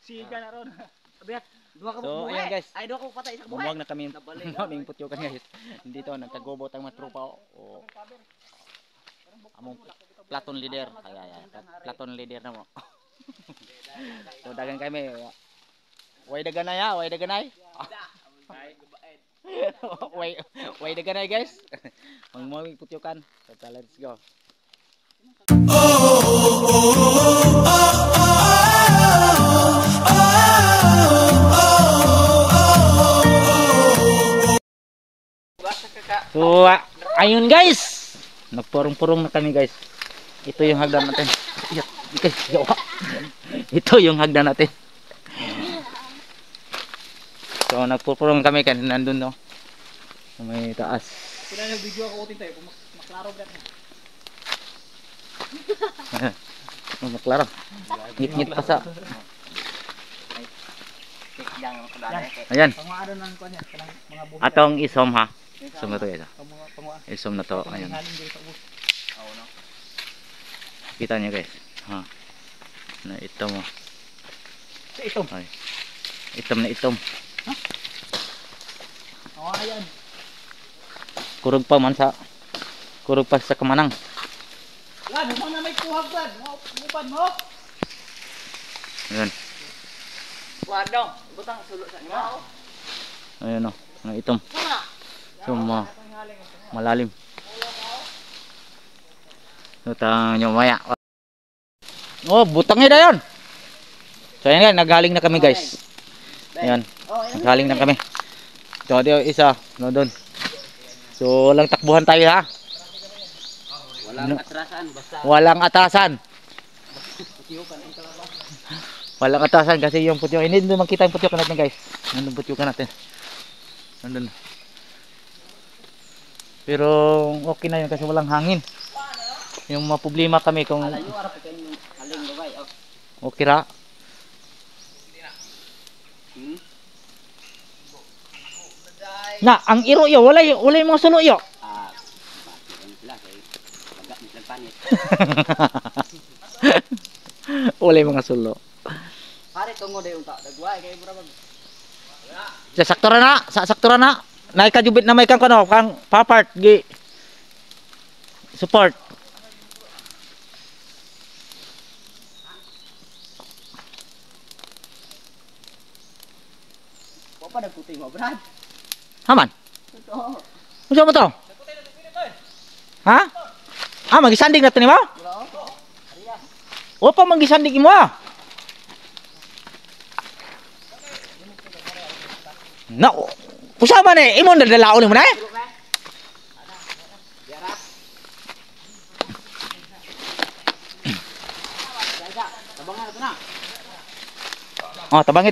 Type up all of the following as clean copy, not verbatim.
Siga na ron. Abiat, dua ka So, buhay. ayan guys. Ay, dua ka patay sa buhay. Bumuwag na kami. Naming putyokan guys. Dito nagkagobot ang mga tropa. O, among platon leader. Kaya, platon leader na mo. So, dagan kami. Way daganay ha, way daganay. way daganay guys. Magmaming putyokan. So, let's go. So, ayun guys. Nagpurong-purong na kami guys. Ito yung hagdan natin. Ito yung hagdan natin. So, nagpurong kami kasi nandun no. May taas. Sila nag-video ako utin tayo. Maklaro ba natin? Maklaro. Ngit-ngit pa sa. Ayan. Panguado ng kanya. Mga buhay. Atong isom ha. Isom na to guys. Isom na to. Ayan. Kita nyo guys. Ha. Na itom mo. Sa itom. Ay. Itom na itom. Ayan. Kurog pa man sa. Kurog pa sa kamanang. Lan, mo na may kuhag lan. Mupan mo. Ayan. Wadong, butang sulok sa inyo. Ayan o. Ang itom. So malalim. Utang nyo maya. Oh, butangnya na yun. So ayan nga, naghaling na kami guys. Ayan. Naghaling na kami. So di isa, no doon. So walang takbuhan tayo ha. Walang atrasan basta. Walang atasan. Walang atasan kasi yung putyok. Hindi doon makita yung putyok natin guys. Nandun putyok natin. Nandun. Pero okay na yun kasi walang hangin. Yung maproblema kami kung okay ra. Na, ang iro yo, wala yung mga sulo yo. Wala yung mga sulo. Pare tungo day unta dagway kay mura mag. Sa saktura na. Nay kajubit na may kang kano, kang papart gi support. Wa pa nagputing mo brad. Haman. Totoo. Unsa mo to? Ha? Ah, magisandig na to ni mo? O pa magisandig mo ah. Na, usama na imo nadalaon mo na eh. Tabangan ito na. Oh, tabangi.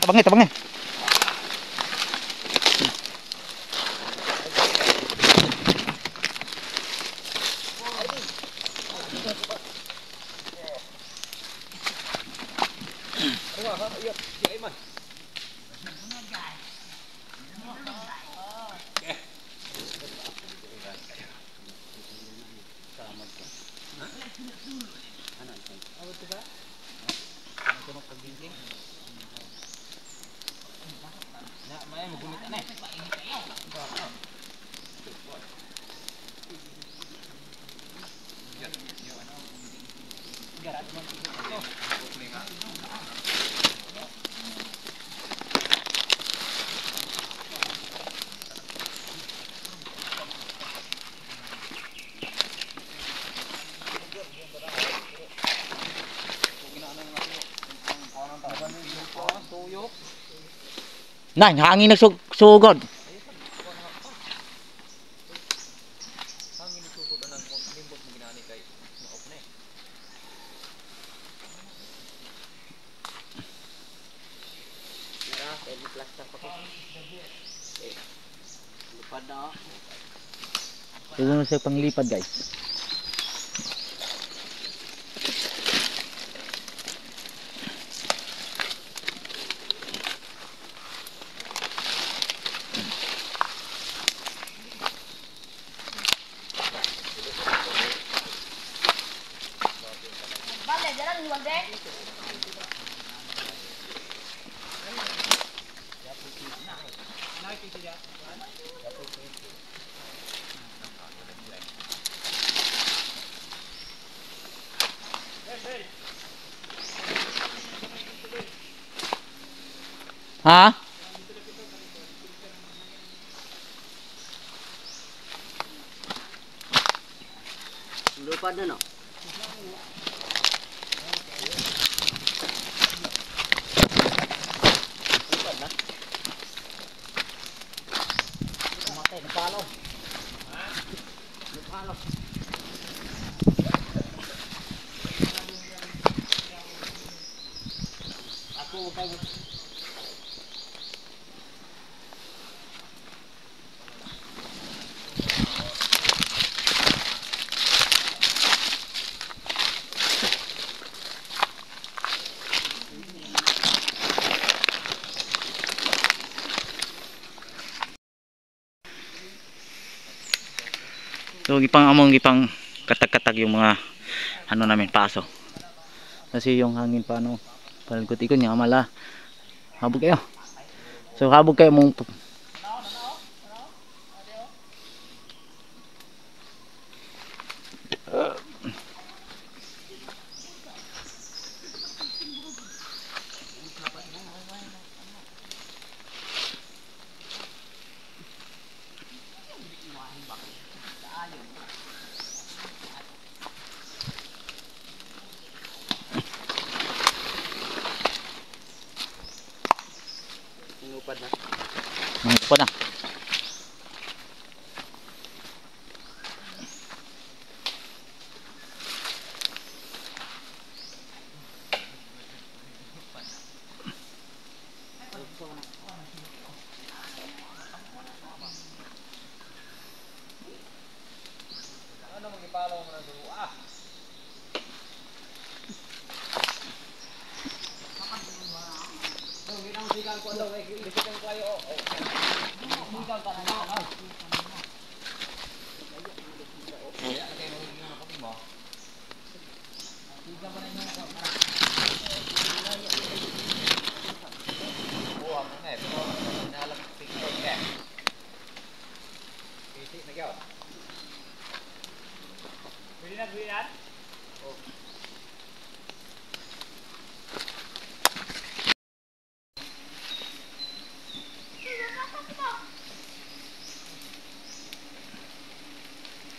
Nah, hangin na sugod. Ito na siya panglipad guys. Ha? Lupad na no. So gipang katag-katag yung mga ano namin paso. Kasi yung hangin pa ano, palikot-ikot niya amala. Habog kayo. So habog kayo mong Lupad na. Mangko na. Ano mo gipalo mo na dulo ah. Sigang ko daw ay sigang ko ayo. Sigang ka na na.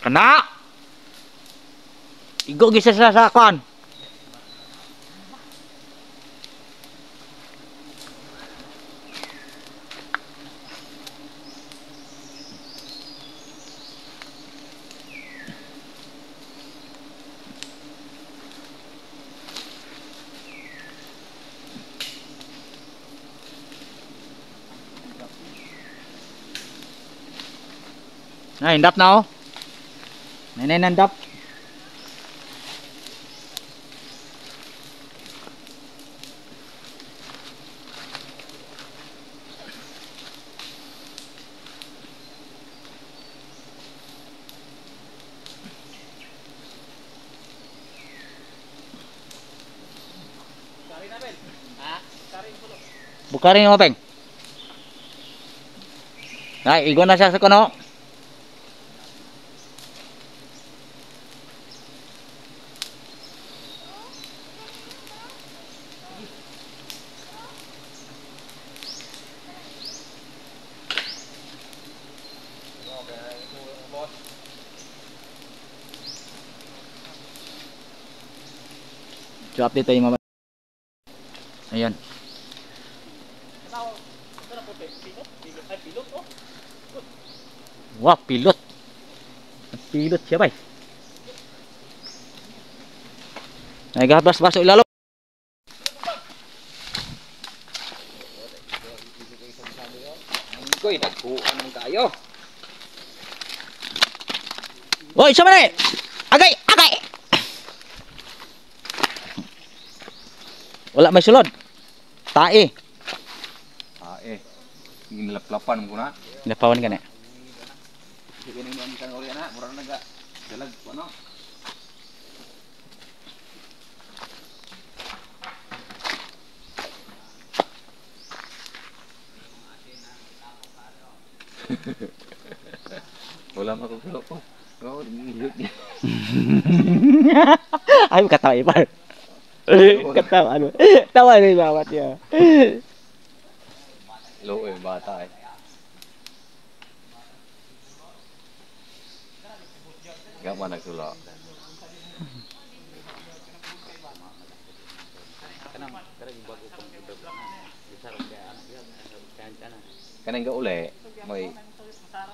Kana. Igo gisa sa kwan. Nah, indap na oh. Nenay nandap. Bukarin mo peng. Ay, igo na siya sa kuno. So update tayo mamaya. Ayan. Wah, pilot. Pilot siya bay. Nagabas-bas ilalo. Koy nagkuan man kayo. Hoy, sama ni. Agay, agay. Wala may sulod. Tae. Ginlaplapan mo na. Napawan ka na. Sige ning ang kan ori na, mura naga dalag ano. Wala makukulo po. Oh, hilot niya. Ay, katawa ipar. Katawa ano. Tawa rin bawat niya. Lo eh, bata eh. Gaman nagsulo. Kanang gauli, may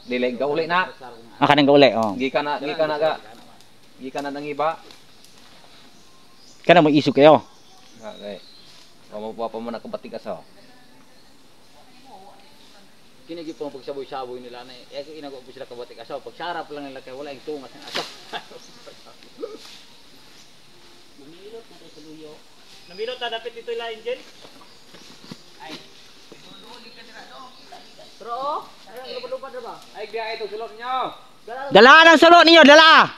dili gauli na. Kanang gauli, oh. Gikan na nang iba. Kanang mo isog kayo. Okay. Pamupapa mo na kabatik aso. Kinigi po pagsaboy-saboy nila na inago po sila kabatik asaw. Pag sarap lang nila kaya wala yung tungas ng asaw. Namilot na dapat ito yung engine. Pero, ayun, lupad-lupad na ba? Ay, biya ito, sulot nyo. Dala ng sulot ninyo, dala.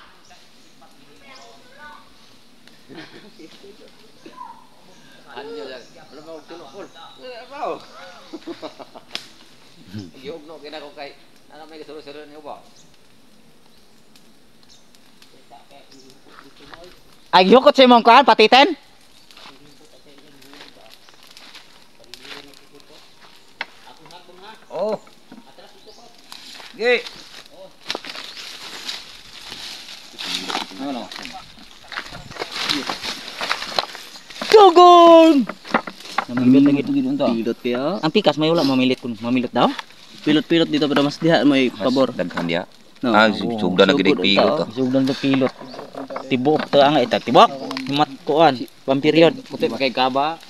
Anyo lang. Ano ba sulot pol? Ano? Giugno kina ko kay ana may sulot-sulot niyo ba? Ay, hukot sa imong kuan, patiten. Oh. Gi. Ano? Tugong. Namilot lagi Pilot Pilot kaya. ang pikas may wala mamilot daw. Pilot dito pada mas diha may pabor. Daghan dia. No. Sugdan na gid pilot. Sugdan do pilot. Tibok to ang ita, tibok. Himat kuan, pamperiod. Puti makay kaba.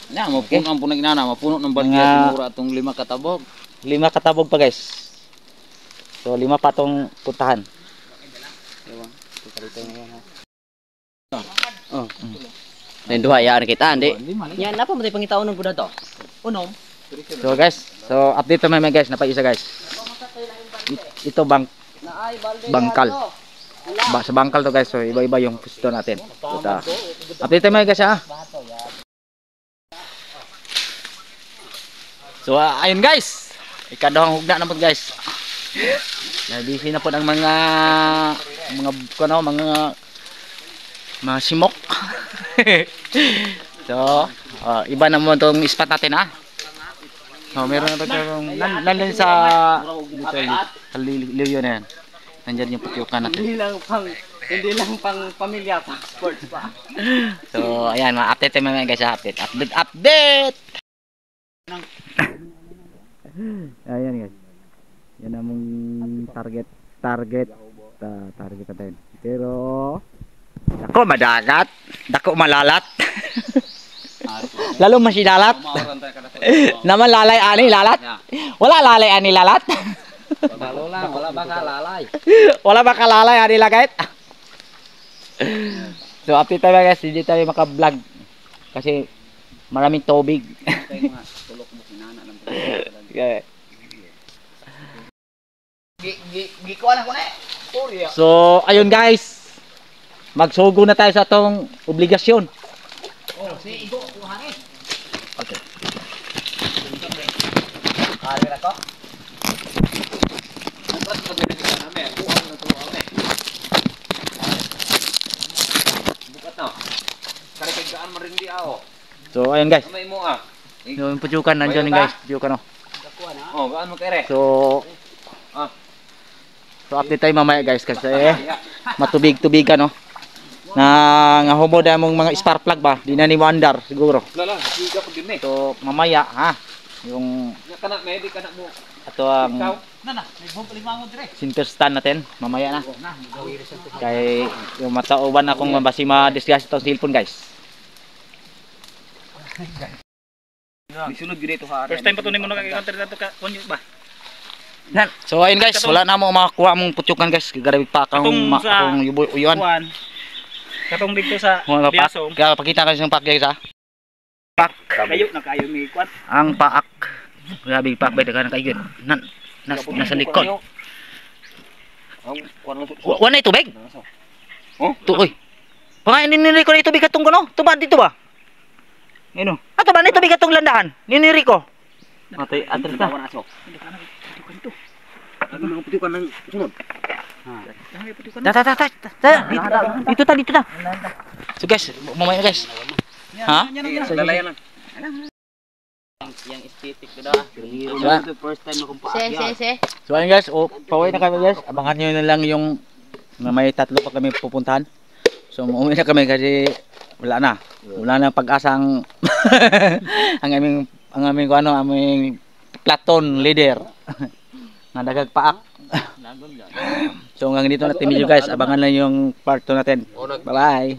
Na, mapuno ang punag inana, mapuno ng balya tumura atong 5 katabog. 5 katabog pa guys. So 5 pa tong puntahan. Oh. Nen duha ya kita andi. Nya napa mo tay pangitaon ng buda to? Unom. So guys, so update naman guys, napaisa guys. Ito bangkal. Sa bangkal to guys, so iba-iba yung pusto natin. Ito. Update naman guys ha. So ayun guys, ikadawang hugna na po guys. Nabisi na po ang mga simok. So, iba na mo itong spot natin ha. So, meron na pa itong nandun sa liyo na yan. Nandyan yung putyukan natin. Hindi lang pang pamilya pa. Sports pa. So, ayan, ma-update tayo mga guys. Update! Ayan guys. Yan among target natin. Pero dako madagat, dako malalat. Lalo masinalat. Naman lalay ani lalat. Wala lalay ani lalat. Balo lang, wala ba kalalay? Wala ba kalalay ani lagait? So update tayo guys, hindi tayo maka-vlog kasi maraming tubig. Tulok mo sinana lang. Okay. Gikuan ako na. So, ayun guys. Magsugo na tayo sa atong obligasyon. Oh, si Igo kuhanin. Okay. Kali na to. Ang ko din sa namin, kuha na to ame. Bukat na. Kare kay gaan man rin di ako. So, ayun guys. Amay mo ah. Yung putyukan nandiyan guys. Putyukan oh. Oh, gaan mo kere. So, update tayo mamaya guys kasi matubig-tubigan no. Na humod na mong mga spark plug ba? Di na ni Wandar siguro. Lala, siga pag din eh. So, mamaya ha. Yung Kana may di kana mo. ato ang Nana, may bomb limangon dire. center stand natin mamaya na. Kay yung matauban na kung mabasi ma-discuss itong cellphone guys. Misulod gid ito ha. First time pa to nimo naka-encounter dito ka konyo ba? So ayun guys, wala na mo makakuha mong putyukan guys. Garabi pa akong uyuan. Kuan. Katong dito sa Biasong. Kaya pakita ka ng pack guys ha. Pak. Kayo na kayo mi kuan. Ang paak. Grabe paak ba dagan kayo. Nasa likod. Ang kuan lang. Wala tubig. Oh, Uy. Pangain niniri ko na tubig katong kuno. Tuba dito ba? Ngeno. Ato ba ni tubig katong landahan? Niniri ko. Matay atras na. ano mga putukan ng sunod? Dito ta. So guys, mamaya guys. Ha? Lalayan lang. Yang estetik ko dah. First time akong So ayun guys, pauwi na kami guys. Abangan nyo na lang yung may 3 pa kami pupuntahan. So umuwi na kami kasi wala na pag-asang ang aming Platon leader na dagagpaak. So hanggang dito na team guys. Abangan lang yung part 2 natin. Bye bye.